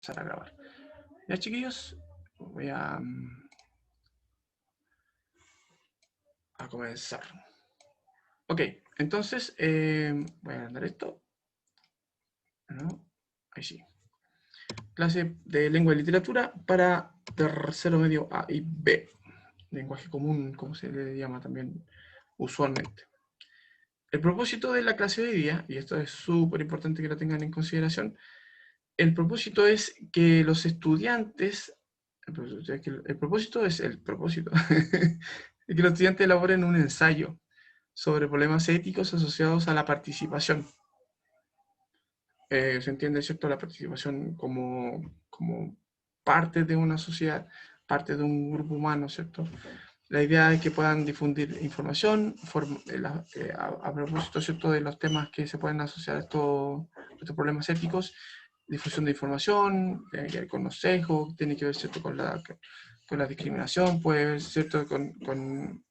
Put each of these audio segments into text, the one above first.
empezar a grabar. Ya, chiquillos, voy a comenzar. Ok, entonces voy a agrandar esto. ¿No? Ahí sí. Clase de lengua y literatura para tercero medio A y B. Lenguaje común, como se le llama también usualmente. El propósito de la clase de hoy día, y esto es súper importante que lo tengan en consideración, el propósito es que los estudiantes, el propósito es el propósito, que los estudiantes elaboren un ensayo sobre problemas éticos asociados a la participación. Se entiende, ¿cierto?, la participación como parte de una sociedad, parte de un grupo humano, ¿cierto? La idea es que puedan difundir información a propósito, ¿cierto?, de los temas que se pueden asociar a estos problemas éticos, difusión de información, tiene que ver con los sesgos, tiene que ver, ¿cierto?, con la discriminación, puede ver, ¿cierto?, también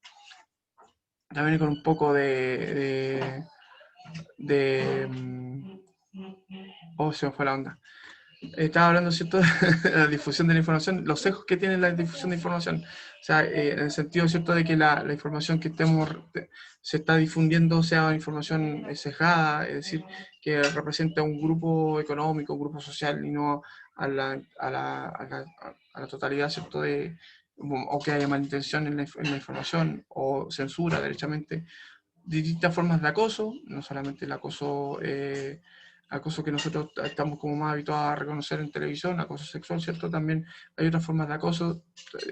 con un poco de oh, se me fue la onda. Estaba hablando, ¿cierto?, de la difusión de la información, los sesgos que tiene la difusión de información. O sea, en el sentido, ¿cierto?, de que la información que se está difundiendo sea información sesgada, es decir, que represente a un grupo económico, un grupo social, y no a la totalidad, ¿cierto?, o que haya malintención en la información, o censura, derechamente. Distintas formas de acoso, no solamente el acoso que nosotros estamos como más habituados a reconocer en televisión, acoso sexual, ¿cierto? También hay otras formas de acoso,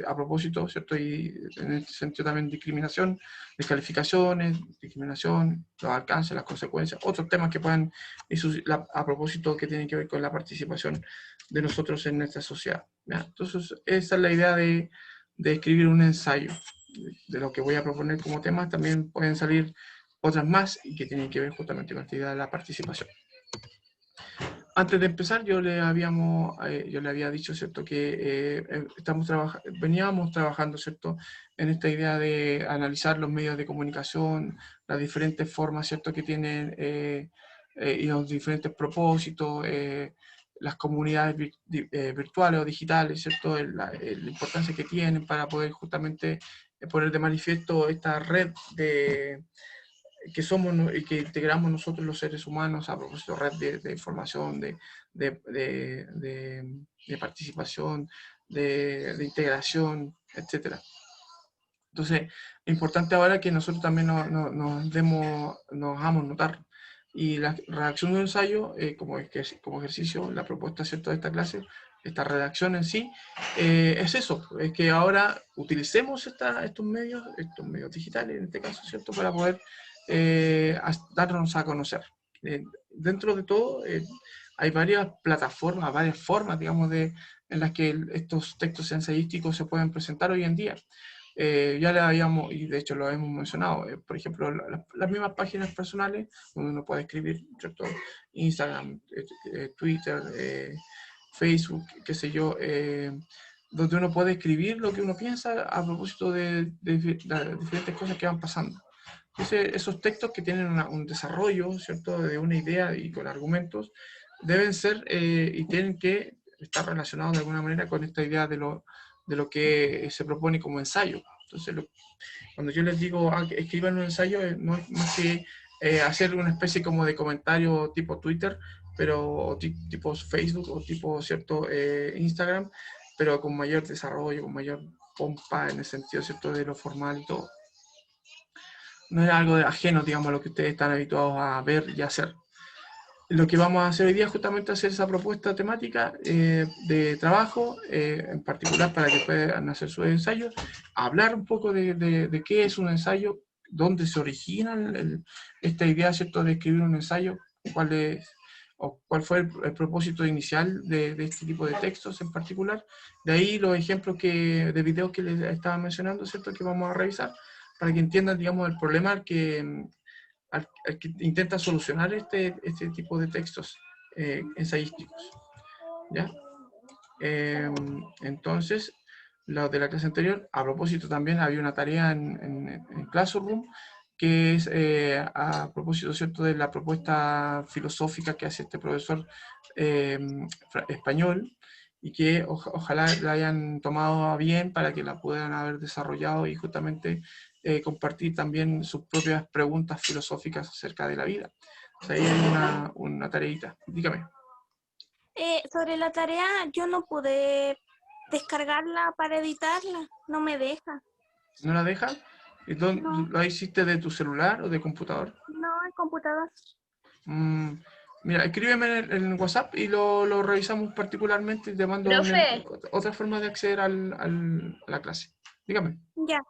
a propósito, ¿cierto? Y en este sentido también discriminación, descalificaciones, discriminación, los alcances, las consecuencias, otros temas que puedan, a propósito, que tienen que ver con la participación de nosotros en esta sociedad, ¿ya? Entonces, esa es la idea de escribir un ensayo. De lo que voy a proponer como temas, también pueden salir otras más y que tienen que ver justamente con esta idea de la participación. Antes de empezar, yo le había dicho, ¿cierto?, que veníamos trabajando, ¿cierto?, en esta idea de analizar los medios de comunicación, las diferentes formas, ¿cierto?, que tienen y los diferentes propósitos, las comunidades virtuales o digitales, ¿cierto?, la importancia que tienen para poder justamente poner de manifiesto esta red que somos y que integramos nosotros los seres humanos, a propósito de red de información, de, de, de, de participación, de integración, etcétera. Entonces, es importante ahora que nosotros también nos hagamos notar. Y la redacción de un ensayo, como ejercicio, la propuesta, ¿cierto?, de esta clase, esta redacción en sí, es eso, es que ahora utilicemos estos medios digitales, en este caso, ¿cierto?, para poder darnos a conocer. Dentro de todo, hay varias plataformas, varias formas, digamos, en las que estos textos ensayísticos se pueden presentar hoy en día. Ya le habíamos, y de hecho lo hemos mencionado, por ejemplo, las mismas páginas personales, donde uno puede escribir, ¿cierto?, Instagram, Twitter, Facebook, qué sé yo, donde uno puede escribir lo que uno piensa a propósito de diferentes cosas que van pasando. Entonces, esos textos que tienen un desarrollo, ¿cierto?, de una idea y con argumentos, deben ser y tienen que estar relacionados de alguna manera con esta idea de lo que se propone como ensayo. Entonces, cuando yo les digo que escriban un ensayo, no es más que hacer una especie como de comentario tipo Twitter, pero tipo Facebook o tipo, ¿cierto?, Instagram, pero con mayor desarrollo, con mayor pompa en el sentido, ¿cierto?, de lo formal y todo. No es algo ajeno, digamos, a lo que ustedes están habituados a ver y hacer. Lo que vamos a hacer hoy día es justamente hacer esa propuesta temática de trabajo, en particular para que puedan hacer sus ensayos, hablar un poco de qué es un ensayo, dónde se origina esta idea, ¿cierto?, de escribir un ensayo, cuál fue el propósito inicial de este tipo de textos en particular. De ahí los ejemplos de videos que les estaba mencionando, ¿cierto?, que vamos a revisar, para que entiendan, digamos, el problema al que intenta solucionar este tipo de textos ensayísticos, ¿ya? Entonces, lo de la clase anterior, a propósito también había una tarea en Classroom, que es a propósito, ¿cierto?, de la propuesta filosófica que hace este profesor español, y que ojalá la hayan tomado a bien para que la puedan haber desarrollado y justamente compartir también sus propias preguntas filosóficas acerca de la vida. O sea, ahí hay una tareita. Dígame. Sobre la tarea, yo no pude descargarla para editarla, no me deja. ¿No la deja? No, ¿Lo hiciste de tu celular o de computador? no, el computador. Mm, mira, escríbeme en WhatsApp y lo revisamos particularmente y te mando Profe, otra forma de acceder a la clase. Dígame, Ya,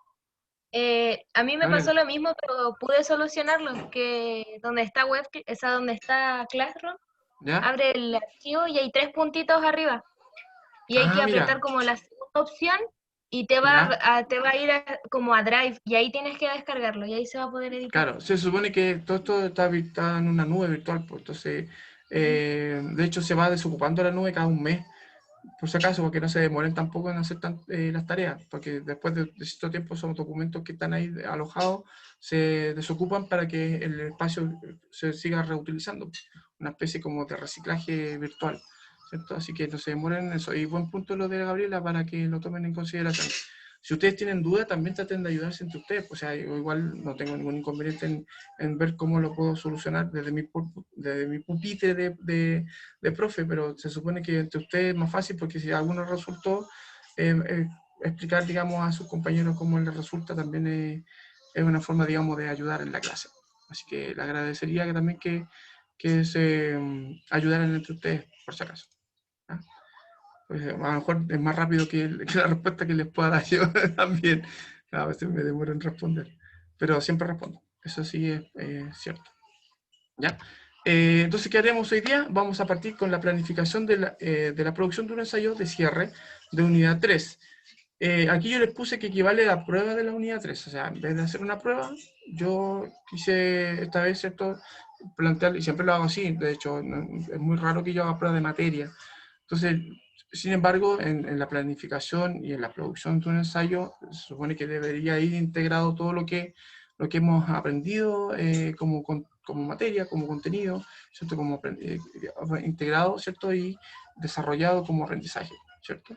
a mí me pasó Gabriela. lo mismo, pero pude solucionarlo, que donde está web, esa donde está Classroom, ¿Ya? abre el archivo y hay tres puntitos arriba. Y hay Ah, que apretar mira, como la segunda opción y ya. te va a ir como a Drive y ahí tienes que descargarlo y ahí se va a poder editar. Claro, se supone que todo esto está en una nube virtual, pues entonces, de hecho, se va desocupando la nube cada un mes, por si acaso, porque no se demoren tampoco en hacer las tareas, porque después de cierto tiempo esos documentos que están ahí alojados se desocupan para que el espacio se siga reutilizando, una especie como de reciclaje virtual, ¿cierto? Así que no se demoren en eso. Y buen punto lo de Gabriela para que lo tomen en consideración. Si ustedes tienen dudas, también traten de ayudarse entre ustedes. O sea, yo igual no tengo ningún inconveniente en ver cómo lo puedo solucionar desde mi pupitre de profe, pero se supone que entre ustedes es más fácil porque si a alguno resultó, explicar, digamos, a sus compañeros cómo les resulta también es una forma, digamos, de ayudar en la clase. Así que le agradecería que también que se ayudaran entre ustedes, por si acaso. ¿Ah? Pues a lo mejor es más rápido que la respuesta que les pueda dar yo también. A veces me demoro en responder, pero siempre respondo. Eso sí es cierto. ¿Ya? Entonces, ¿qué haremos hoy día? Vamos a partir con la planificación de la producción de un ensayo de cierre de unidad 3. Aquí yo les puse que equivale a la prueba de la unidad 3. O sea, en vez de hacer una prueba, yo quise esta vez, ¿cierto?, plantear, y siempre lo hago así, de hecho, es muy raro que yo haga prueba de materia. Entonces, sin embargo, en la planificación y en la producción de un ensayo, se supone que debería ir integrado todo lo que hemos aprendido como materia, como contenido, ¿cierto? Integrado, ¿cierto? Y desarrollado como aprendizaje, ¿cierto?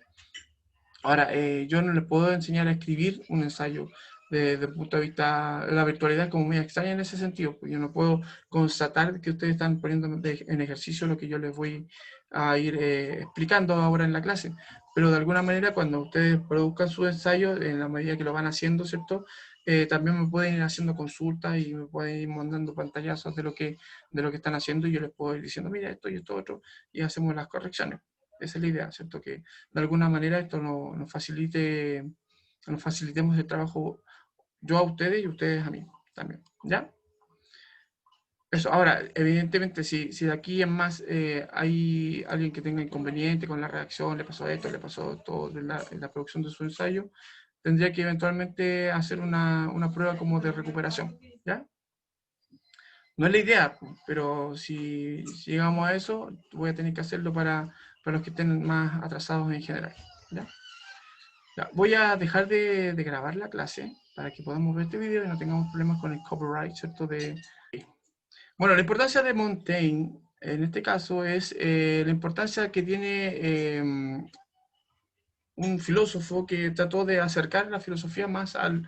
Ahora, yo no les puedo enseñar a escribir un ensayo desde el punto de vista de la virtualidad como muy extraña en ese sentido, porque yo no puedo constatar que ustedes están poniendo en ejercicio lo que yo les voy a ir explicando ahora en la clase, pero de alguna manera cuando ustedes produzcan su ensayo, en la medida que lo van haciendo, ¿cierto? También me pueden ir haciendo consultas y me pueden ir mandando pantallazos de lo que están haciendo y yo les puedo ir diciendo, mira, esto y esto otro, y hacemos las correcciones. Esa es la idea, ¿cierto? Que de alguna manera esto nos facilitemos el trabajo yo a ustedes y ustedes a mí también, ¿ya? Eso, ahora, evidentemente, si de aquí en más hay alguien que tenga inconveniente con la reacción, le pasó esto, le pasó todo en la producción de su ensayo, tendría que eventualmente hacer una prueba como de recuperación, ¿ya? No es la idea, pero si llegamos a eso, voy a tener que hacerlo para los que estén más atrasados en general, ¿ya? Ya, voy a dejar de grabar la clase para que podamos ver este video y no tengamos problemas con el copyright, ¿cierto? Bueno, la importancia de Montaigne, en este caso, es la importancia que tiene un filósofo que trató de acercar la filosofía más al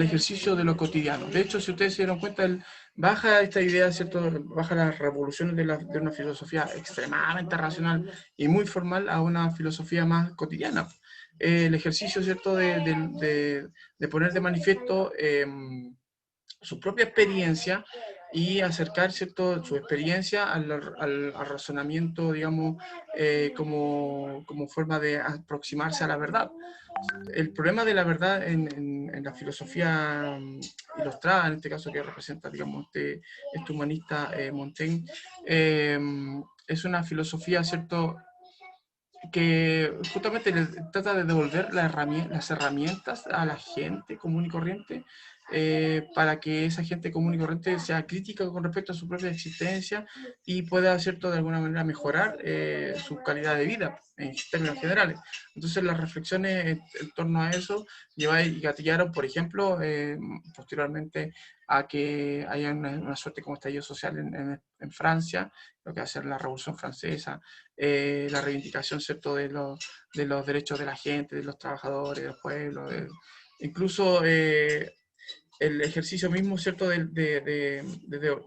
ejercicio de lo cotidiano. De hecho, si ustedes se dieron cuenta, él baja esta idea, ¿cierto? Baja las revoluciones de una filosofía extremadamente racional y muy formal a una filosofía más cotidiana. El ejercicio, ¿cierto?, de poner de manifiesto su propia experiencia y acercar, ¿cierto?, su experiencia al razonamiento, digamos, como forma de aproximarse a la verdad. El problema de la verdad en la filosofía ilustrada, en este caso que representa, digamos, este humanista Montaigne, eh, es una filosofía, ¿cierto?, que justamente trata de devolver las herramientas a la gente común y corriente para que esa gente común y corriente sea crítica con respecto a su propia existencia y pueda, ¿cierto?, de alguna manera mejorar su calidad de vida en términos generales. Entonces las reflexiones en torno a eso llevaron y gatillaron, por ejemplo, posteriormente a que haya una suerte como estallido social en Francia, lo que va a ser la Revolución Francesa, la reivindicación, ¿cierto?, de los derechos de la gente, de los trabajadores, del pueblo, incluso el ejercicio mismo, ¿cierto?, de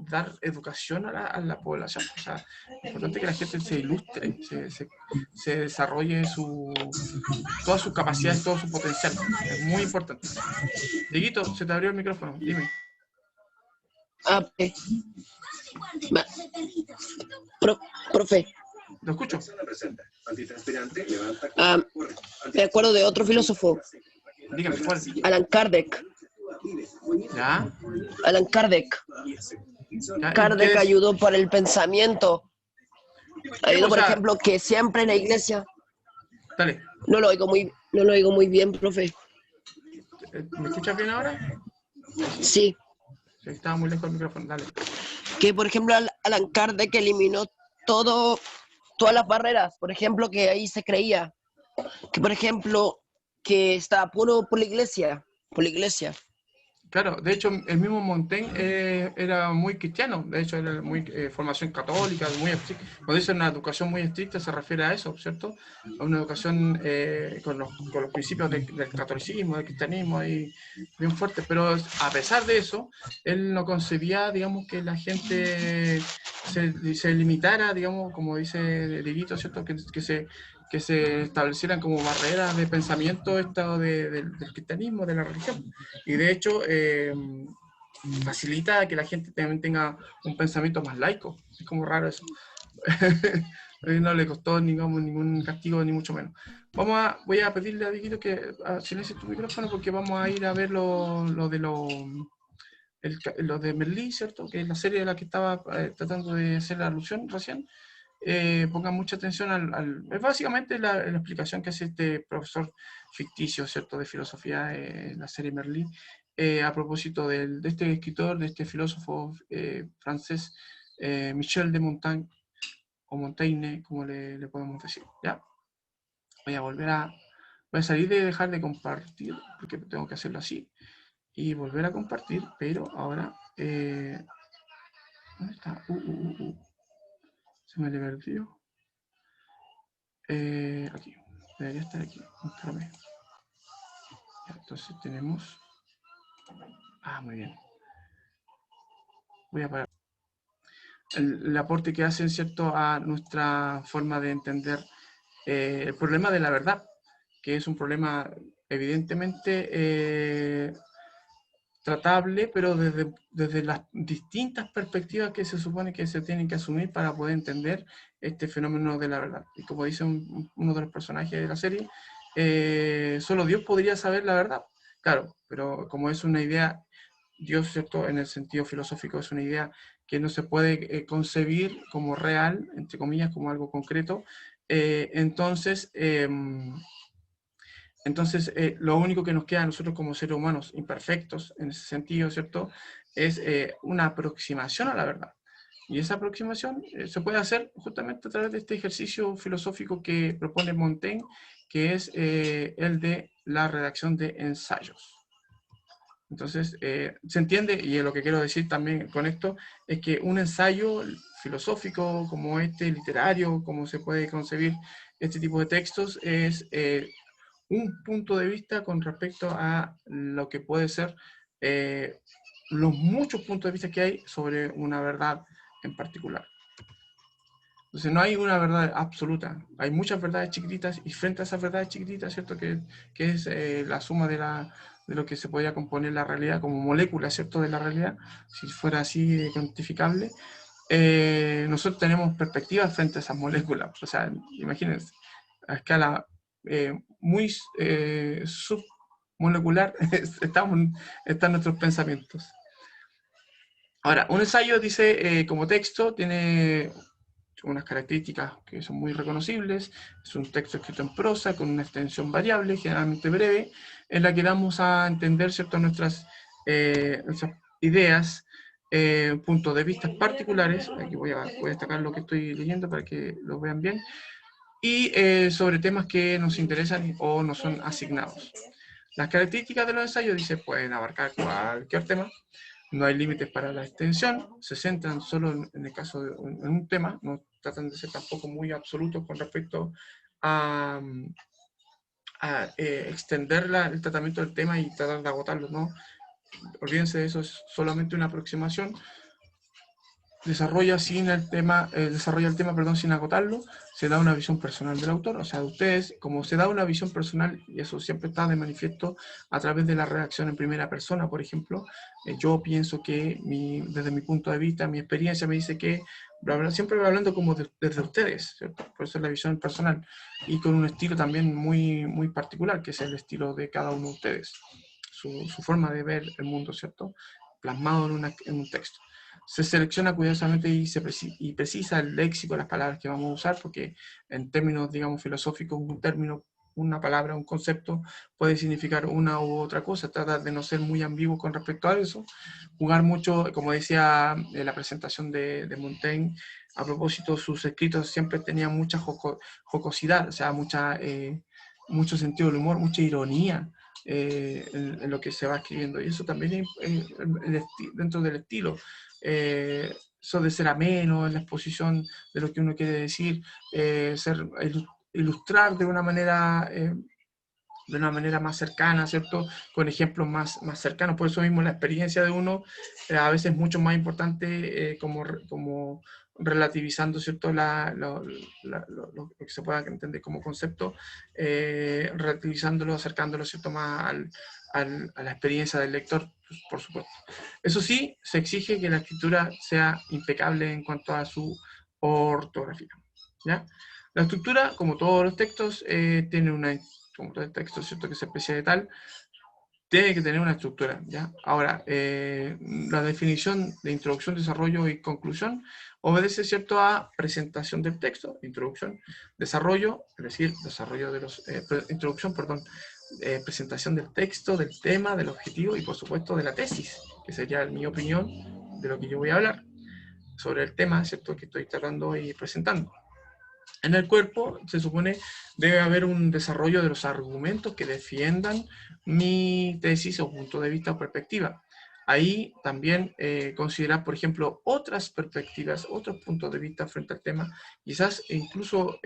dar educación a la población. O sea, es importante que la gente se ilustre, se desarrolle todas sus capacidades, todo su potencial. Es muy importante. Dieguito, se te abrió el micrófono, dime. Va. Profe, Lo escucho. me acuerdo de otro filósofo, Dígame, ¿cuál? Alan Kardec. ¿Ya? Alan Kardec. ¿Ya? Kardec ayudó para el pensamiento. Ayudó, por ejemplo, que siempre en la iglesia. Dale. No lo oigo muy bien, profe. ¿Me escuchas bien ahora? Sí. Estaba muy lejos del micrófono, dale. Que, por ejemplo, Alan Kardec eliminó todas las barreras. Por ejemplo, que ahí se creía que, por ejemplo, que estaba puro por la iglesia. Claro, de hecho, el mismo Montaigne era muy cristiano, de hecho, era muy formación católica, muy estricta. Cuando dice una educación muy estricta, se refiere a eso, ¿cierto? A una educación con los principios del catolicismo, del cristianismo, ahí bien fuertes. Pero a pesar de eso, él no concebía, digamos, que la gente se limitara, digamos, como dice Dieguito, ¿cierto? Que se establecieran como barreras de pensamiento del cristianismo, de la religión. Y de hecho, facilita que la gente también tenga un pensamiento más laico. Es como raro eso. No le costó, digamos, ningún castigo, ni mucho menos. Voy a pedirle a Dieguito que silencie tu micrófono porque vamos a ir a ver lo de Merlí, ¿cierto? Que es la serie de la que estaba tratando de hacer la alusión recién. Pongan mucha atención es básicamente la explicación que hace este profesor ficticio, ¿cierto?, de filosofía, la serie Merlí, a propósito de este escritor, de este filósofo francés, Michel de Montaigne, o Montaigne, como le podemos decir, ¿ya? Voy a salir de dejar de compartir, porque tengo que hacerlo así, y volver a compartir, pero ahora, ¿dónde está? Se me le perdió. Aquí, debería estar aquí, mostrarme. Entonces tenemos... muy bien. Voy a parar. El aporte que hacen, ¿cierto?, a nuestra forma de entender el problema de la verdad, que es un problema evidentemente tratable, pero desde las distintas perspectivas que se supone que se tienen que asumir para poder entender este fenómeno de la verdad. Y como dice uno de los personajes de la serie, solo Dios podría saber la verdad. Claro, pero como es una idea, Dios, ¿cierto?, en el sentido filosófico es una idea que no se puede concebir como real, entre comillas, como algo concreto, entonces, lo único que nos queda a nosotros como seres humanos imperfectos en ese sentido, ¿cierto?, es una aproximación a la verdad. Y esa aproximación se puede hacer justamente a través de este ejercicio filosófico que propone Montaigne, que es el de la redacción de ensayos. Entonces, se entiende, y lo que quiero decir también con esto, es que un ensayo filosófico como este, literario, como se puede concebir este tipo de textos, es un punto de vista con respecto a lo que puede ser los muchos puntos de vista que hay sobre una verdad en particular. Entonces no hay una verdad absoluta, hay muchas verdades chiquititas y frente a esas verdades chiquititas, ¿cierto?, que es la suma de lo que se podría componer la realidad como molécula, ¿cierto?, de la realidad, si fuera así cuantificable, nosotros tenemos perspectivas frente a esas moléculas. O sea, imagínense, a escala muy submolecular están nuestros pensamientos. Ahora, un ensayo dice como texto, tiene unas características que son muy reconocibles. Es un texto escrito en prosa con una extensión variable, generalmente breve, en la que damos a entender, ¿cierto?, nuestras nuestras ideas, puntos de vista particulares. Aquí voy a destacar lo que estoy leyendo para que lo vean bien. Y sobre temas que nos interesan o nos son asignados. Las características de los ensayos, dice, pueden abarcar cualquier tema. No hay límites para la extensión, se centran solo en el caso de en un tema, no tratan de ser tampoco muy absolutos con respecto a extender el tratamiento del tema y tratar de agotarlo, ¿no? Olvídense de eso, es solamente una aproximación. Desarrolla el tema, perdón, sin agotarlo, se da una visión personal del autor, o sea, de ustedes, como se da una visión personal, y eso siempre está de manifiesto a través de la redacción en primera persona, por ejemplo, yo pienso que desde mi punto de vista, mi experiencia me dice que, bla, bla, siempre voy hablando como desde ustedes, ¿cierto? Por eso es la visión personal, y con un estilo también muy, muy particular, que es el estilo de cada uno de ustedes, su forma de ver el mundo, ¿cierto? Plasmado en un texto. Se selecciona cuidadosamente y precisa el léxico, las palabras que vamos a usar, porque en términos, digamos, filosóficos, un término, una palabra, un concepto puede significar una u otra cosa. Trata de no ser muy ambiguo con respecto a eso. Jugar mucho, como decía en la presentación de Montaigne, a propósito, sus escritos siempre tenían mucha jocosidad, o sea, mucho sentido del humor, mucha ironía. En lo que se va escribiendo, y eso también es dentro del estilo. Eso de ser ameno en la exposición de lo que uno quiere decir, ilustrar de una manera más cercana, ¿cierto? Con ejemplos más cercanos. Por eso mismo la experiencia de uno a veces es mucho más importante, como relativizando, ¿cierto? Lo que se pueda entender como concepto, relativizándolo, acercándolo, ¿cierto? Más a la experiencia del lector, pues, por supuesto. Eso sí, se exige que la escritura sea impecable en cuanto a su ortografía, ¿ya? La estructura, como todos los textos, tiene como todo el texto, ¿cierto?, que se aprecia de tal, tiene que tener una estructura, ¿ya? Ahora, la definición de introducción, desarrollo y conclusión obedece, ¿cierto?, a presentación del texto, introducción, desarrollo, es decir, desarrollo de introducción, perdón, presentación del texto, del tema, del objetivo y, por supuesto, de la tesis, que sería mi opinión de lo que yo voy a hablar sobre el tema, ¿cierto?, que estoy tratando y presentando. En el cuerpo, se supone, debe haber un desarrollo de los argumentos que defiendan mi tesis o punto de vista o perspectiva. Ahí también considerar, por ejemplo, otras perspectivas, otros puntos de vista frente al tema, quizás incluso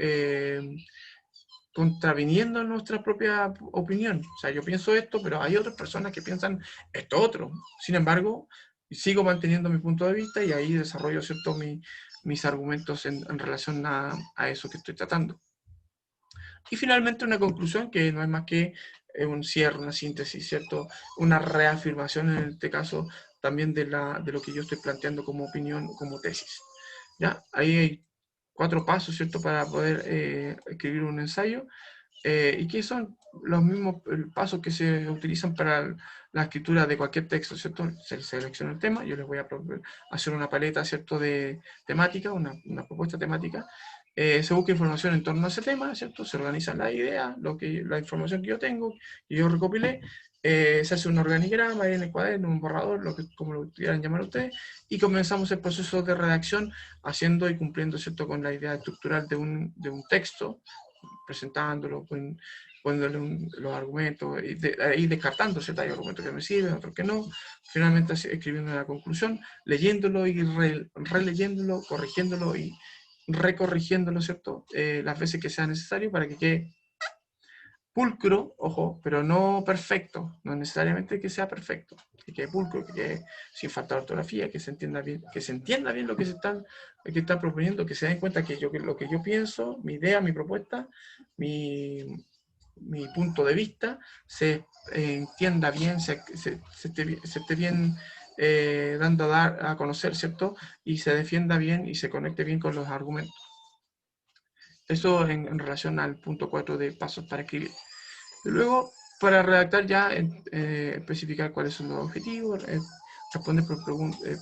contraviniendo nuestra propia opinión. O sea, yo pienso esto, pero hay otras personas que piensan esto otro. Sin embargo, sigo manteniendo mi punto de vista y ahí desarrollo, ¿cierto?, mis argumentos en relación a eso que estoy tratando. Y finalmente una conclusión que no es más que un cierre, una síntesis, ¿cierto? Una reafirmación en este caso también de lo que yo estoy planteando como opinión, como tesis. ¿Ya? Ahí hay 4 pasos, ¿cierto?, para poder escribir un ensayo, y que son los mismos pasos que se utilizan para la escritura de cualquier texto, ¿cierto? Se selecciona el tema, yo les voy a hacer una paleta, ¿cierto?, de temática, una propuesta temática, se busca información en torno a ese tema, ¿cierto? Se organizan las ideas, la información que yo tengo, que yo recopilé, se hace un organigrama en el cuaderno, un borrador, como lo quieran llamar ustedes, y comenzamos el proceso de redacción haciendo y cumpliendo, ¿cierto?, con la idea estructural de un texto, presentándolo, poniéndole los argumentos, y ahí descartando, ¿cierto? Hay argumentos que me sirven, otros que no, finalmente escribiendo la conclusión, leyéndolo y releyéndolo, corrigiéndolo y recorrigiéndolo, ¿cierto?, las veces que sea necesario para que quede pulcro, ojo, pero no perfecto, no necesariamente que sea perfecto, que quede pulcro, que quede sin falta de ortografía, que se entienda bien lo que están proponiendo, que se den cuenta que lo que yo pienso, mi idea, mi propuesta, mi punto de vista, se entienda bien, se esté bien dando a conocer, ¿cierto?, y se defienda bien y se conecte bien con los argumentos. Eso en relación al punto 4 de pasos para escribir. Y luego, para redactar ya, especificar cuáles son los objetivos, responder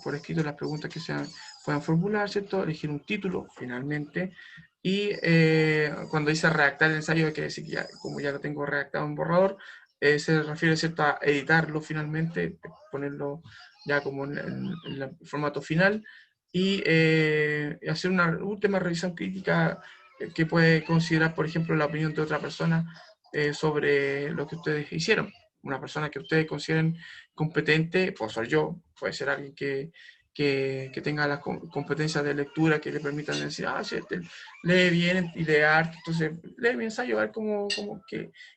por escrito las preguntas que puedan formular, ¿cierto? Elegir un título, finalmente. Y cuando dice redactar el ensayo, hay que decir que como ya lo tengo redactado en borrador, se refiere, ¿cierto?, a editarlo finalmente, ponerlo ya como en el formato final, y hacer una última revisión crítica que puede considerar, por ejemplo, la opinión de otra persona sobre lo que ustedes hicieron. Una persona que ustedes consideren competente, puedo ser yo, puede ser alguien que tenga las competencias de lectura que le permitan decir, ah, sí, lee bien y lee arte, entonces lee mi ensayo, a ver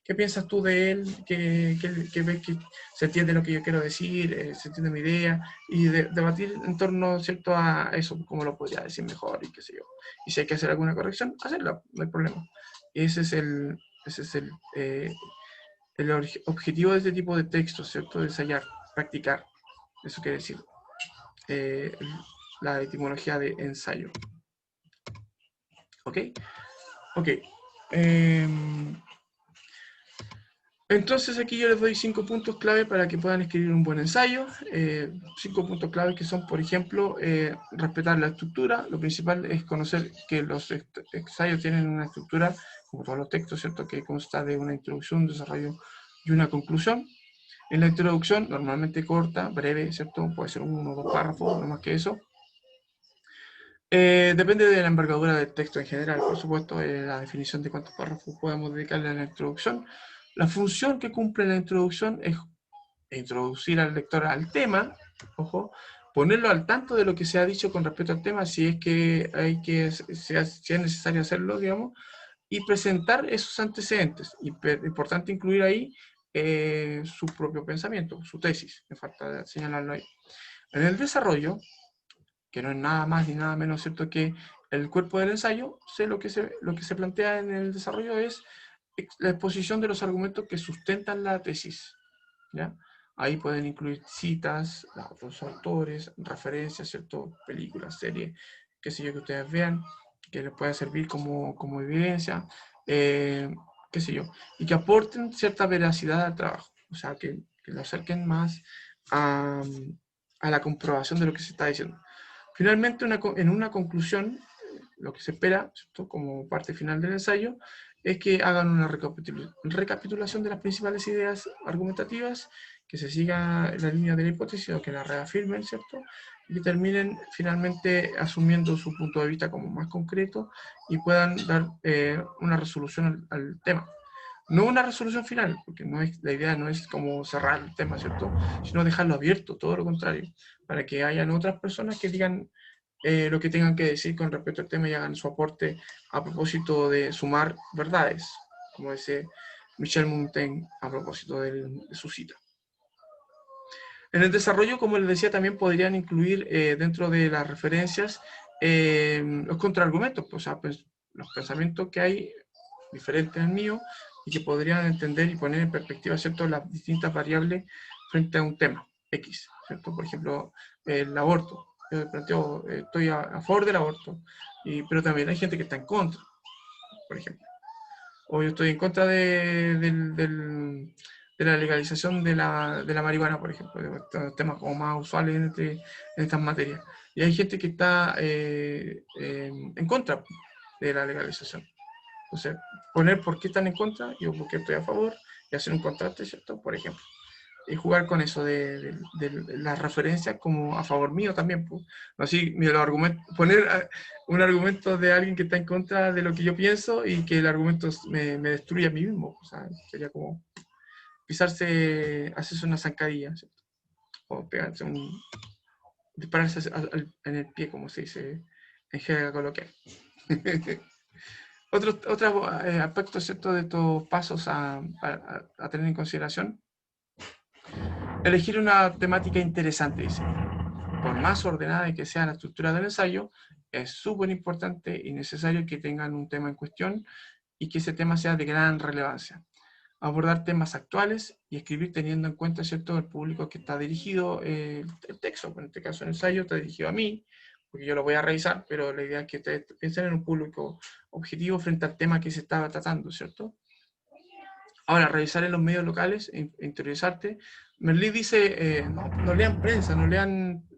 qué piensas tú de él, qué ves que se entiende lo que yo quiero decir, se entiende mi idea, y debatir en torno, ¿cierto?, a eso, cómo lo podría decir mejor y qué sé yo. Y si hay que hacer alguna corrección, hacerla, no hay problema. Y ese es el objetivo de este tipo de textos, ¿cierto?, de ensayar, practicar, eso quiere decir. La etimología de ensayo. ¿Ok? Ok. Entonces aquí yo les doy 5 puntos clave para que puedan escribir un buen ensayo. 5 puntos clave que son, por ejemplo, respetar la estructura. Lo principal es conocer que los ensayos tienen una estructura, como todos los textos, ¿cierto?, que consta de una introducción, un desarrollo y una conclusión. En la introducción, normalmente corta, breve, ¿cierto? Puede ser 1 o 2 párrafos, no más que eso. Depende de la envergadura del texto en general, por supuesto, la definición de cuántos párrafos podemos dedicarle a la introducción. La función que cumple la introducción es introducir al lector al tema, ojo, ponerlo al tanto de lo que se ha dicho con respecto al tema, si es que si es necesario hacerlo, digamos, y presentar esos antecedentes. Importante incluir ahí su propio pensamiento, su tesis, me falta señalarlo ahí. En el desarrollo, que no es nada más ni nada menos cierto que el cuerpo del ensayo, lo que se plantea en el desarrollo es la exposición de los argumentos que sustentan la tesis, ¿ya? Ahí pueden incluir citas de otros autores, referencias, ¿cierto?, películas, series, qué sé yo, que ustedes vean, que les pueda servir como evidencia, qué sé yo, y que aporten cierta veracidad al trabajo, o sea, que lo acerquen más a la comprobación de lo que se está diciendo. Finalmente, en una conclusión, lo que se espera, ¿cierto?, como parte final del ensayo, es que hagan una recapitulación de las principales ideas argumentativas, que se siga la línea de la hipótesis o que la reafirmen, ¿cierto?, y que terminen finalmente asumiendo su punto de vista como más concreto y puedan dar una resolución al tema. No una resolución final, porque la idea no es como cerrar el tema, ¿cierto?, sino dejarlo abierto, todo lo contrario, para que hayan otras personas que digan lo que tengan que decir con respecto al tema y hagan su aporte a propósito de sumar verdades, como dice Michel Montaigne a propósito de su cita. En el desarrollo, como les decía, también podrían incluir dentro de las referencias los contraargumentos, o sea, pues, los pensamientos que hay diferentes al mío y que podrían entender y poner en perspectiva, ¿cierto?, las distintas variables frente a un tema X, ¿cierto? Por ejemplo, el aborto. Yo planteo, estoy a favor del aborto, pero también hay gente que está en contra, por ejemplo. O yo estoy en contra de la legalización de la marihuana, por ejemplo, de estos temas como más usuales en estas materias. Y hay gente que está en contra de la legalización. Entonces, poner por qué están en contra, yo porque estoy a favor, y hacer un contraste, ¿cierto?, por ejemplo. Y jugar con eso de las referencias como a favor mío también, pues. Así, poner un argumento de alguien que está en contra de lo que yo pienso y que el argumento me destruya a mí mismo. O sea, sería como hacerse una zancadilla, ¿cierto? O pegarse dispararse en el pie, como se dice en jerga coloquial. Otros aspectos, ¿cierto?, de estos pasos a tener en consideración. Elegir una temática interesante, dice. Por más ordenada que sea la estructura del ensayo, es súper importante y necesario que tengan un tema en cuestión y que ese tema sea de gran relevancia. Abordar temas actuales y escribir teniendo en cuenta, ¿cierto?, el público que está dirigido, el texto, en este caso el ensayo está dirigido a mí, porque yo lo voy a revisar, pero la idea es que ustedes piensen en un público objetivo frente al tema que se estaba tratando, ¿cierto? Ahora, revisar en los medios locales, interiorizarte. Merlí dice, no lean prensa, no lean...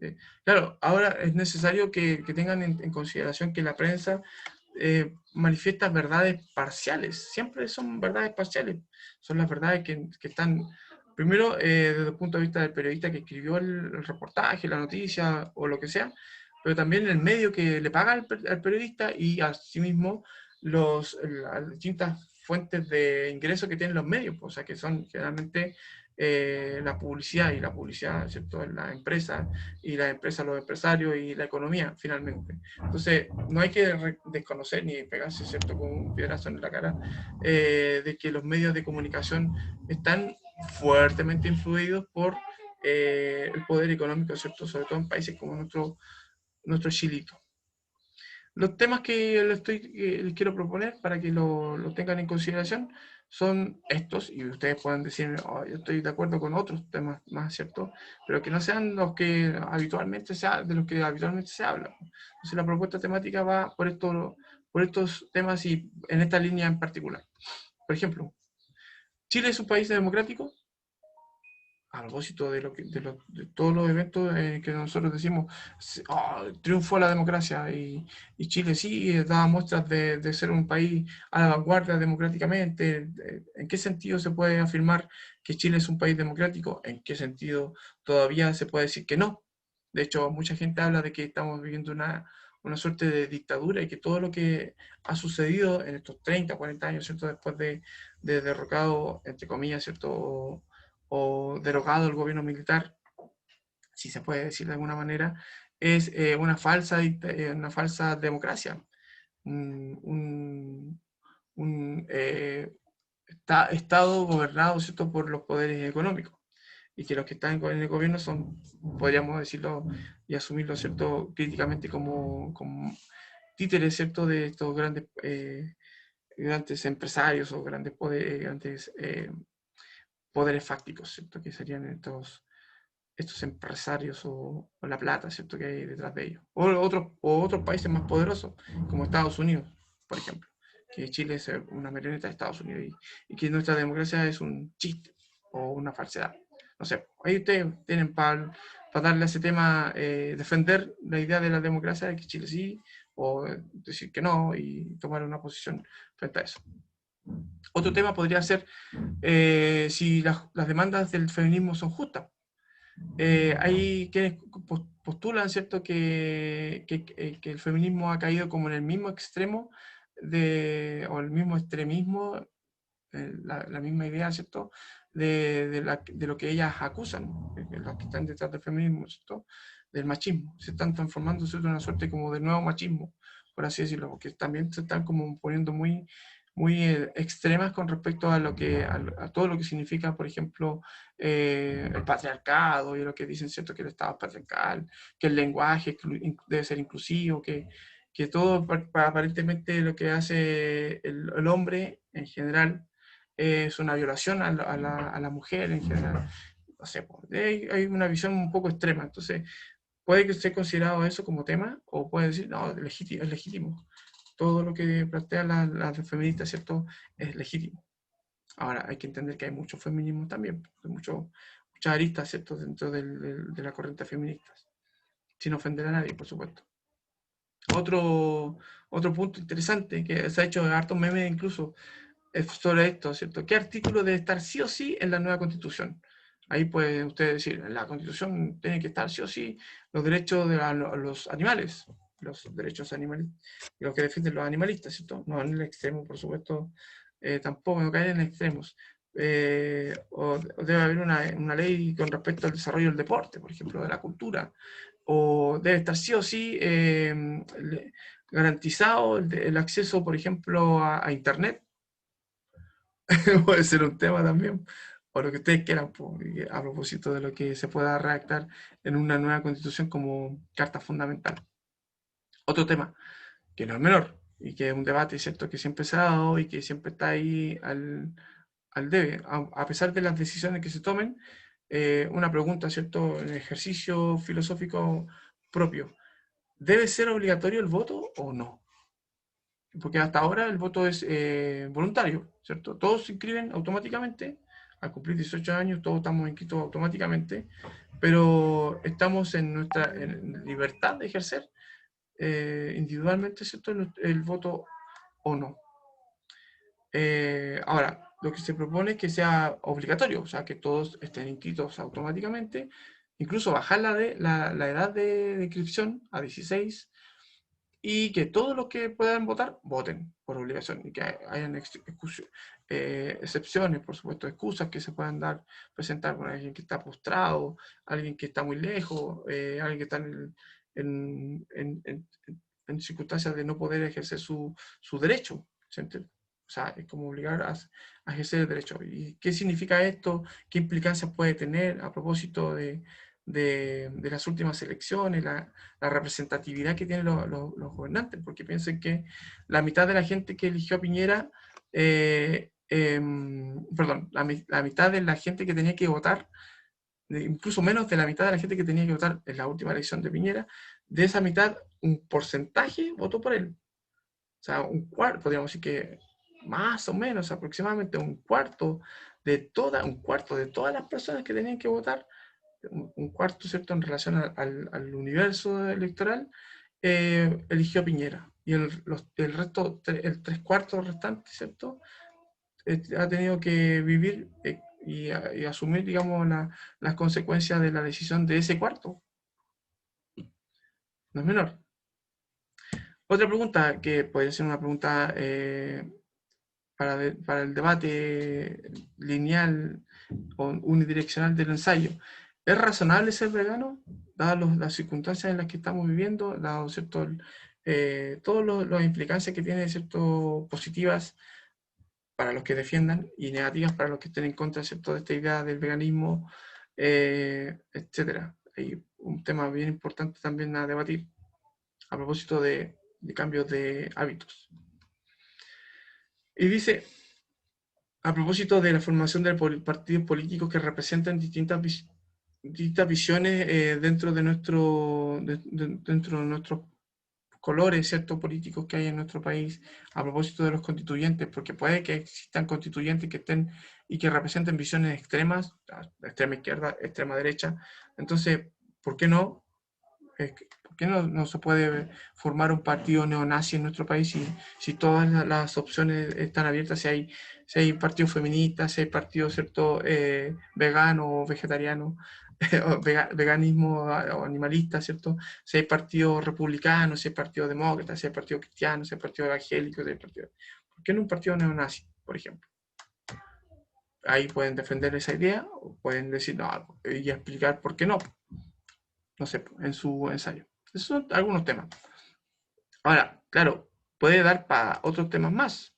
claro, ahora es necesario que tengan en consideración que la prensa manifiesta verdades parciales, siempre son verdades parciales, son las verdades que están, primero, desde el punto de vista del periodista que escribió el reportaje, la noticia o lo que sea, pero también el medio que le paga al periodista y asimismo las distintas fuentes de ingreso que tienen los medios, o sea, que son generalmente la publicidad, y la publicidad, ¿cierto?, en la empresa, y la empresa, los empresarios, y la economía, finalmente. Entonces, no hay que desconocer ni pegarse, ¿cierto?, con un piedrazo en la cara, de que los medios de comunicación están fuertemente influidos por el poder económico, ¿cierto?, sobre todo en países como nuestro Chilito. Los temas que les quiero proponer para que lo tengan en consideración son estos, y ustedes pueden decir, oh, yo estoy de acuerdo con otros temas más, ¿cierto? Pero que no sean los que de los que habitualmente se habla. Entonces la propuesta temática va por estos temas y en esta línea en particular. Por ejemplo, ¿Chile es un país democrático? A propósito de todos los eventos que nosotros decimos, oh, triunfó la democracia, y Chile sí da muestras de ser un país a la vanguardia democráticamente. ¿En qué sentido se puede afirmar que Chile es un país democrático? ¿En qué sentido todavía se puede decir que no? De hecho, mucha gente habla de que estamos viviendo una suerte de dictadura, y que todo lo que ha sucedido en estos 30, 40 años, ¿cierto?, después de derrocado, entre comillas, ¿cierto?, o derogado el gobierno militar, si se puede decir de alguna manera, es una falsa democracia, un Estado gobernado, ¿cierto?, por los poderes económicos, y que los que están en el gobierno son, podríamos decirlo y asumirlo, ¿cierto?, críticamente como títeres, ¿cierto?, de estos grandes empresarios o grandes poderes fácticos, ¿cierto?, que serían estos empresarios o la plata, ¿cierto?, que hay detrás de ellos. O otros países más poderosos, como Estados Unidos, por ejemplo, que Chile es una marioneta de Estados Unidos, y que nuestra democracia es un chiste o una falsedad. No sé, ahí ustedes tienen para darle a ese tema, defender la idea de la democracia, de que Chile sí, o decir que no, y tomar una posición frente a eso. Otro tema podría ser si las demandas del feminismo son justas. Hay quienes postulan, ¿cierto?, que el feminismo ha caído como en el mismo extremo o el mismo extremismo, la misma idea, ¿cierto?, de lo que ellas acusan, los que están detrás del feminismo, ¿cierto?, del machismo. Se están transformando, ¿cierto?, en una suerte como de nuevo machismo, por así decirlo, porque también se están como poniendo muy extremas con respecto a todo lo que significa, por ejemplo, el patriarcado, y lo que dicen, ¿cierto?, que el Estado es patriarcal, que el lenguaje debe ser inclusivo, que todo aparentemente lo que hace el hombre en general es una violación a la mujer en general. No sé, hay una visión un poco extrema. Entonces, puede que esté considerado eso como tema, o puede decir, no, es legítimo. Todo lo que plantean las feministas, ¿cierto?, es legítimo. Ahora, hay que entender que hay muchos feminismos también, muchas aristas, ¿cierto?, dentro de la corriente feminista, sin ofender a nadie, por supuesto. Otro punto interesante, que se ha hecho hartos memes incluso, es sobre esto, ¿cierto? ¿Qué artículo debe estar sí o sí en la nueva Constitución? Ahí pueden ustedes decir, en la Constitución tiene que estar sí o sí los derechos de los animales, los derechos animales, los que defienden los animalistas, ¿cierto? No en el extremo, por supuesto, tampoco, no caer en extremos. O debe haber una ley con respecto al desarrollo del deporte, por ejemplo, de la cultura, o debe estar sí o sí garantizado el acceso, por ejemplo, a Internet. Puede ser un tema también, o lo que ustedes quieran, a propósito de lo que se pueda redactar en una nueva constitución como carta fundamental. Otro tema, que no es menor, y que es un debate, ¿cierto?, que siempre se ha dado y que siempre está ahí al debe, a pesar de las decisiones que se tomen, una pregunta, ¿cierto?, en ejercicio filosófico propio. ¿Debe ser obligatorio el voto o no? Porque hasta ahora el voto es voluntario, ¿cierto? Todos se inscriben automáticamente, al cumplir 18 años todos estamos inscritos automáticamente, pero estamos en nuestra libertad de ejercer individualmente, ¿cierto?, el voto o no. Ahora, lo que se propone es que sea obligatorio, o sea, que todos estén inscritos automáticamente, incluso bajar la edad de inscripción a 16, y que todos los que puedan votar, voten por obligación, y que hayan excepciones, por supuesto, excusas que se puedan presentar con alguien que está postrado, alguien que está muy lejos, alguien que está en circunstancias de no poder ejercer su derecho, ¿se entiende? O sea, es como obligar a ejercer el derecho. ¿Y qué significa esto? ¿Qué implicancias puede tener a propósito de las últimas elecciones, la representatividad que tienen los gobernantes? Porque piensen que la mitad de la gente que eligió a Piñera, perdón, la mitad de la gente que tenía que votar, incluso menos de la mitad de la gente que tenía que votar en la última elección de Piñera, de esa mitad, un porcentaje votó por él. O sea, un cuarto, podríamos decir que más o menos, aproximadamente un cuarto de todas las personas que tenían que votar, un cuarto, ¿cierto?, en relación al universo electoral, eligió a Piñera. Y el resto, el 3/4 restante, ¿cierto?, ha tenido que vivir y asumir, digamos, las consecuencias de la decisión de ese cuarto. No es menor. Otra pregunta, que puede ser una pregunta para el debate lineal o unidireccional del ensayo. ¿Es razonable ser vegano, dadas las circunstancias en las que estamos viviendo, dado, ¿cierto?, todas las implicancias que tiene, ¿cierto?, positivas para los que defiendan y negativas para los que estén en contra, ¿cierto?, de esta idea del veganismo, etcétera? Hay un tema bien importante también a debatir a propósito de cambios de hábitos. Y dice, a propósito de la formación de partidos políticos que representan distintas visiones dentro de nuestros colores, ¿cierto?, políticos que hay en nuestro país, a propósito de los constituyentes, porque puede que existan constituyentes que estén y que representen visiones extremas, extrema izquierda, extrema derecha. Entonces, ¿por qué no? ¿Por qué no se puede formar un partido neonazi en nuestro país si todas las opciones están abiertas? Si hay partidos feministas, si hay partidos, ¿cierto?, veganos o vegetarianos, veganismo o animalista, ¿cierto? Si hay partidos republicanos, si hay partidos demócratas, si hay partidos cristianos, si hay partidos evangélicos, ¿por qué no un partido neonazi, por ejemplo? Ahí pueden defender esa idea, o pueden decir no, y explicar por qué no. No sé, en su ensayo. Esos son algunos temas. Ahora, claro, puede dar para otros temas más.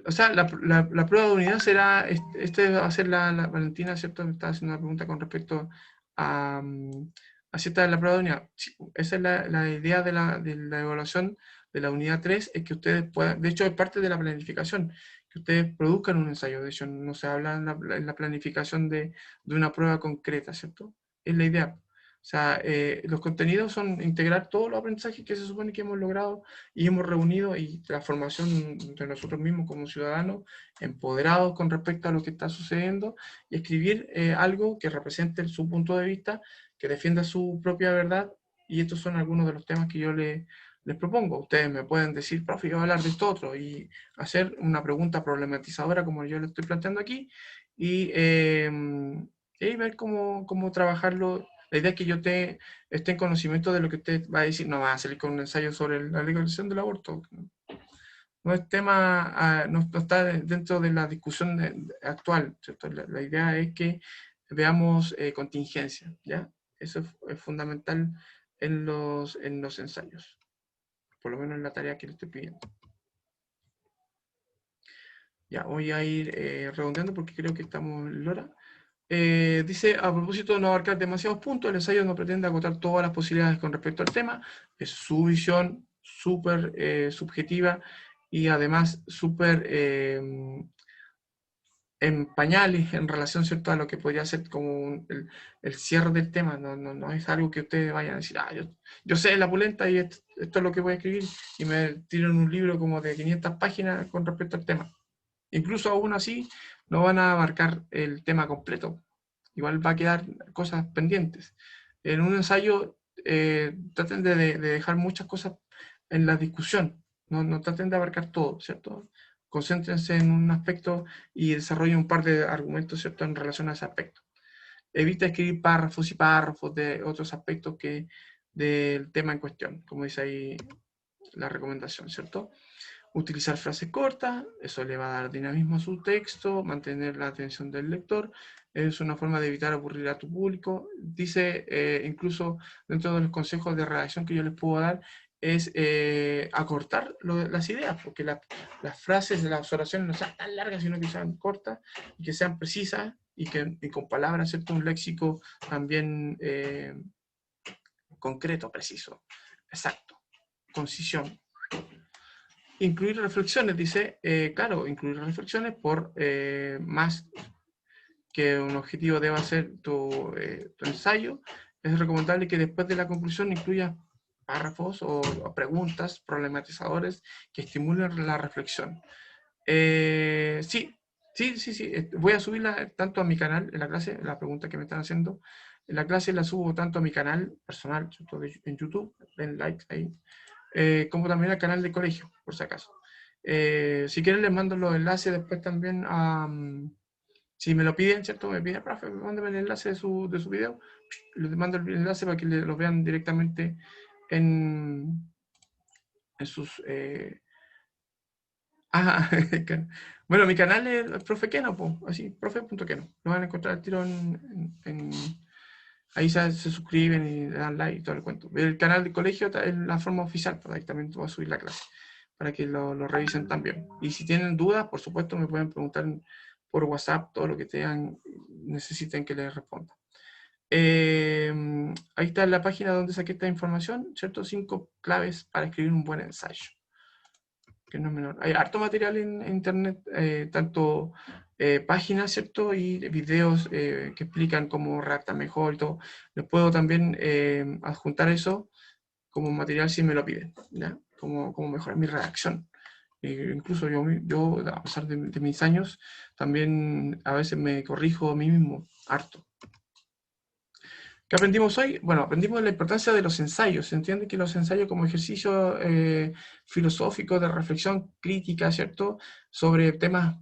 O sea, la prueba de unidad será, va a ser la Valentina, ¿cierto? Me está haciendo una pregunta con respecto a cierta la prueba de unidad. Sí, esa es la idea de la evaluación de la unidad 3, es que ustedes puedan, de hecho es parte de la planificación, que ustedes produzcan un ensayo. De hecho, no se habla en la planificación de una prueba concreta, ¿cierto? Es la idea. O sea, los contenidos son integrar todos los aprendizajes que se supone que hemos logrado y hemos reunido, y la formación de nosotros mismos como ciudadanos empoderados con respecto a lo que está sucediendo, y escribir algo que represente su punto de vista, que defienda su propia verdad. Y estos son algunos de los temas que yo les propongo. Ustedes me pueden decir, profe, yo voy a hablar de esto otro, y hacer una pregunta problematizadora como yo le estoy planteando aquí, y ver cómo trabajarlo. La idea es que yo esté en conocimiento de lo que usted va a decir. No va a salir con un ensayo sobre la legalización del aborto. No es tema, no está dentro de la discusión actual, ¿cierto? La idea es que veamos contingencia, ¿ya? Eso es fundamental en los ensayos, por lo menos en la tarea que le estoy pidiendo. Ya, voy a ir redondeando porque creo que estamos en la hora. Dice, a propósito de no abarcar demasiados puntos, el ensayo no pretende agotar todas las posibilidades con respecto al tema. Es su visión súper subjetiva, y además súper en pañales en relación, ¿cierto?, a lo que podría ser como el cierre del tema. No es algo que ustedes vayan a decir, yo sé la pulenta y esto es lo que voy a escribir, y me tiran un libro como de 500 páginas con respecto al tema. Incluso aún así no van a abarcar el tema completo. Igual va a quedar cosas pendientes. En un ensayo traten de dejar muchas cosas en la discusión, no traten de abarcar todo, ¿cierto? Concéntrense en un aspecto y desarrollen un par de argumentos, ¿cierto?, en relación a ese aspecto. Evita escribir párrafos y párrafos de otros aspectos que del tema en cuestión, como dice ahí la recomendación, ¿cierto? Utilizar frases cortas, eso le va a dar dinamismo a su texto, mantener la atención del lector, es una forma de evitar aburrir a tu público. Dice, incluso dentro de los consejos de redacción que yo les puedo dar, es acortar las ideas, porque las frases de las oraciones no sean tan largas, sino que sean cortas y que sean precisas y con palabras, ¿cierto? Un léxico también concreto, preciso, exacto, concisión. Incluir reflexiones, dice, claro, incluir reflexiones por más que un objetivo deba ser tu ensayo, es recomendable que después de la conclusión incluya párrafos o preguntas, problematizadores que estimulen la reflexión. Sí, voy a subirla tanto a mi canal, en la clase, la pregunta que me están haciendo, en la clase la subo tanto a mi canal personal, en YouTube, den like ahí, como también al canal de colegio, por si acaso. Si quieren les mando los enlaces después también a... si me lo piden, ¿cierto? Me piden, profe, mándame el enlace de su video. Les mando el enlace para que lo vean directamente en sus... bueno, mi canal es el profe Keno, así, profe.keno. Lo van a encontrar al tiro ahí se suscriben y le dan like y todo el cuento. El canal de colegio es la forma oficial, pues ahí también voy a subir la clase, para que lo revisen también. Y si tienen dudas, por supuesto, me pueden preguntar por WhatsApp todo lo que necesiten que les responda. Ahí está la página donde saqué esta información, ¿cierto? 5 claves para escribir un buen ensayo. Que no es menor. Hay harto material en internet, tanto páginas, ¿cierto? Y videos que explican cómo redactar mejor y todo. Les puedo también adjuntar eso como material si me lo piden, ¿ya? Como mejorar mi redacción. Incluso yo, a pesar de mis años, también a veces me corrijo a mí mismo, harto. ¿Qué aprendimos hoy? Bueno, aprendimos la importancia de los ensayos. Se entiende que los ensayos como ejercicio filosófico de reflexión crítica, ¿cierto? Sobre temas,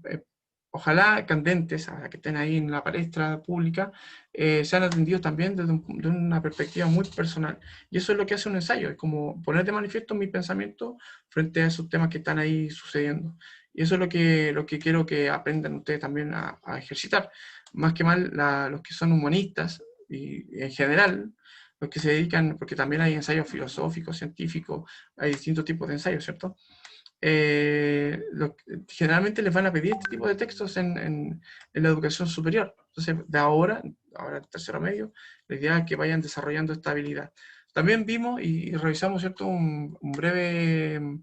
ojalá candentes, que estén ahí en la palestra pública, sean atendidos también desde una perspectiva muy personal. Y eso es lo que hace un ensayo, es como poner de manifiesto mi pensamiento frente a esos temas que están ahí sucediendo. Y eso es lo que quiero que aprendan ustedes también a ejercitar. Más que mal, los que son humanistas, y en general, los que se dedican, porque también hay ensayos filosóficos, científicos, hay distintos tipos de ensayos, ¿cierto? Generalmente les van a pedir este tipo de textos en la educación superior. Entonces, de ahora tercero medio, la idea es que vayan desarrollando esta habilidad. También vimos y revisamos, ¿cierto?, un breve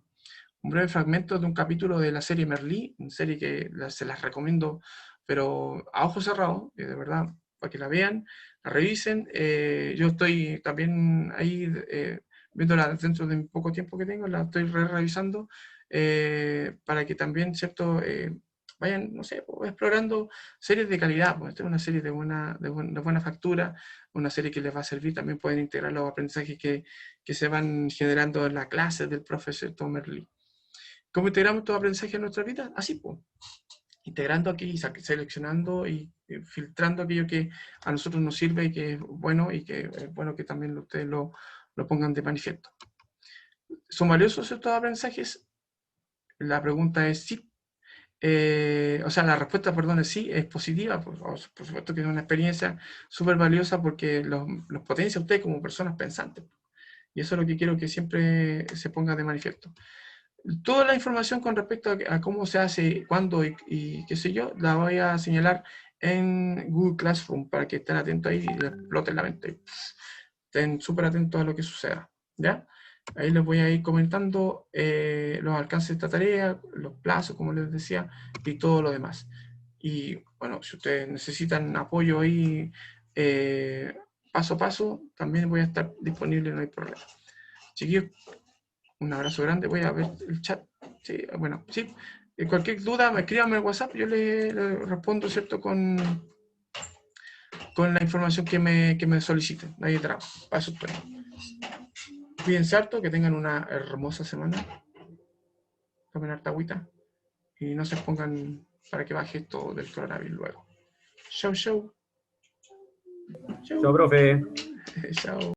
fragmento de un capítulo de la serie Merlí, una serie que se las recomiendo, pero a ojos cerrados, de verdad, para que la vean, la revisen. Yo estoy también ahí viéndola dentro de poco tiempo que tengo, la estoy revisando para que también, ¿cierto?, vayan, no sé, explorando series de calidad. Pues esta es una serie de buena factura, una serie que les va a servir. También pueden integrar los aprendizajes que se van generando en la clase del profesor Merlí. ¿Cómo integramos todo aprendizaje en nuestra vida? Así, pues, integrando aquí, seleccionando y filtrando aquello que a nosotros nos sirve y que es bueno, y que es bueno que también ustedes lo pongan de manifiesto. ¿Son valiosos estos aprendizajes? La pregunta es sí. La respuesta, perdón, es sí, es positiva. Por supuesto que es una experiencia súper valiosa porque los potencia a ustedes como personas pensantes. Y eso es lo que quiero que siempre se ponga de manifiesto. Toda la información con respecto a cómo se hace, cuándo y qué sé yo, la voy a señalar en Google Classroom para que estén atentos ahí y les exploten la mente. Estén súper atentos a lo que suceda, ¿ya? Ahí les voy a ir comentando los alcances de esta tarea, los plazos, como les decía, y todo lo demás. Y bueno, si ustedes necesitan apoyo ahí paso a paso, también voy a estar disponible, no hay problema. Chiquillos, un abrazo grande. Voy a ver el chat. Sí, bueno, sí. Cualquier duda, escríbanme en WhatsApp. Yo le respondo, ¿cierto? con la información que me soliciten. Ahí atrás, para eso estoy. Cuídense harto, que tengan una hermosa semana. Tomen harta agüita. Y no se pongan para que baje esto del coronavirus luego. Chau, chau. Chao, profe. Chao.